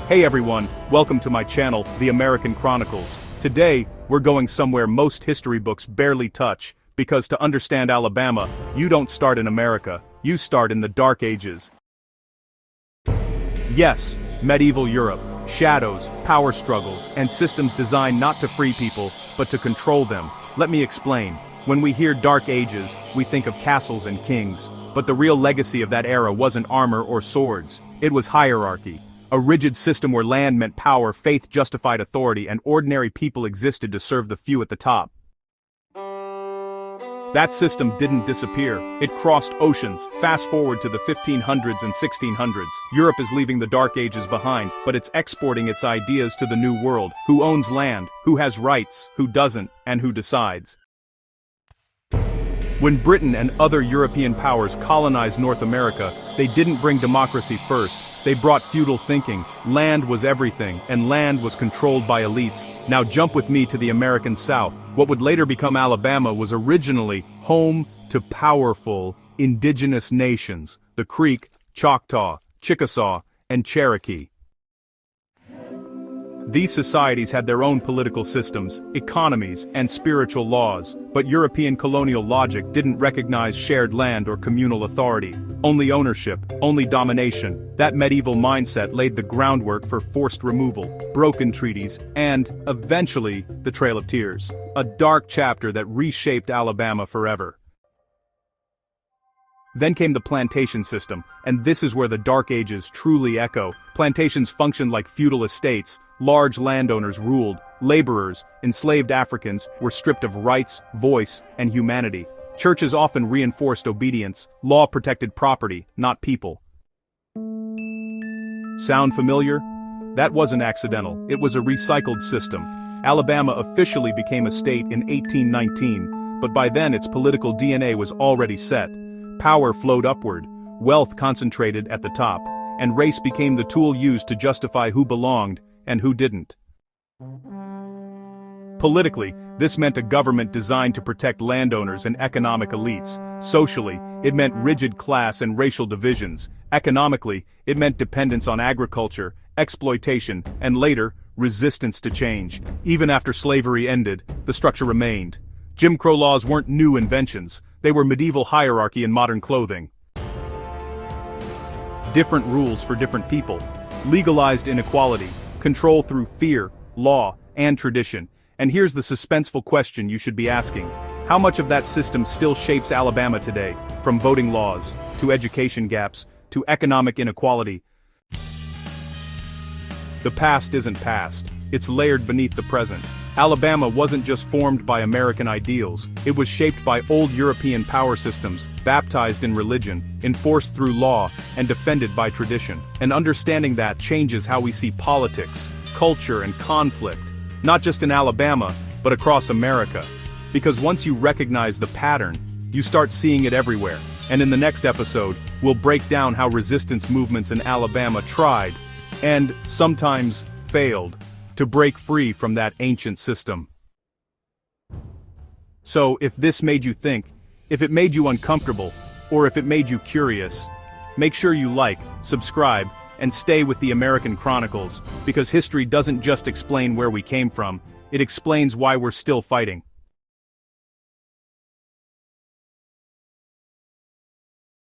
Hey everyone, welcome to my channel, The American Chronicles. Today, we're going somewhere most history books barely touch, because to understand Alabama, you don't start in America, you start in the Dark Ages. Yes, medieval Europe, shadows, power struggles, and systems designed not to free people, but to control them. Let me explain. When we hear Dark Ages, we think of castles and kings, but the real legacy of that era wasn't armor or swords, it was hierarchy. A rigid system where land meant power, faith justified authority, and ordinary people existed to serve the few at the top. That system didn't disappear. It crossed oceans. Fast forward to the 1500s and 1600s. Europe is leaving the Dark Ages behind, but it's exporting its ideas to the New World. Who owns land? Who has rights? Who doesn't? And who decides? When Britain and other European powers colonized North America, they didn't bring democracy first. They brought feudal thinking. Land was everything, and land was controlled by elites. Now jump with me to the American South. What would later become Alabama was originally home to powerful indigenous nations: the Creek, Choctaw, Chickasaw, and Cherokee. These societies had their own political systems, economies, and spiritual laws, but European colonial logic didn't recognize shared land or communal authority. Only ownership, only domination. That medieval mindset laid the groundwork for forced removal, broken treaties, and, eventually, the Trail of Tears. A dark chapter that reshaped Alabama forever. Then came the plantation system, and this is where the Dark Ages truly echo. Plantations functioned like feudal estates. Large landowners ruled. Laborers, enslaved Africans, were stripped of rights, voice, and humanity. Churches often reinforced obedience. Law protected property, not people. Sound familiar? That wasn't accidental. It was a recycled system. Alabama officially became a state in 1819, but by then its political DNA was already set. Power flowed upward, wealth concentrated at the top, and race became the tool used to justify who belonged and who didn't. Politically, this meant a government designed to protect landowners and economic elites. Socially, it meant rigid class and racial divisions. Economically, it meant dependence on agriculture, exploitation, and later, resistance to change. Even after slavery ended, the structure remained. Jim Crow laws weren't new inventions, they were medieval hierarchy in modern clothing. Different rules for different people. Legalized inequality. Control through fear, law, and tradition. And here's the suspenseful question you should be asking. How much of that system still shapes Alabama today, from voting laws, to education gaps, to economic inequality? The past isn't past, it's layered beneath the present. Alabama wasn't just formed by American ideals, it was shaped by old European power systems, baptized in religion, enforced through law, and defended by tradition. And understanding that changes how we see politics, culture, and conflict, not just in Alabama, but across America. Because once you recognize the pattern, you start seeing it everywhere. And in the next episode, we'll break down how resistance movements in Alabama tried, and sometimes failed, to break free from that ancient system. So, if this made you think, if it made you uncomfortable, or if it made you curious, make sure you like, subscribe, and stay with the American Chronicles, because history doesn't just explain where we came from, it explains why we're still fighting.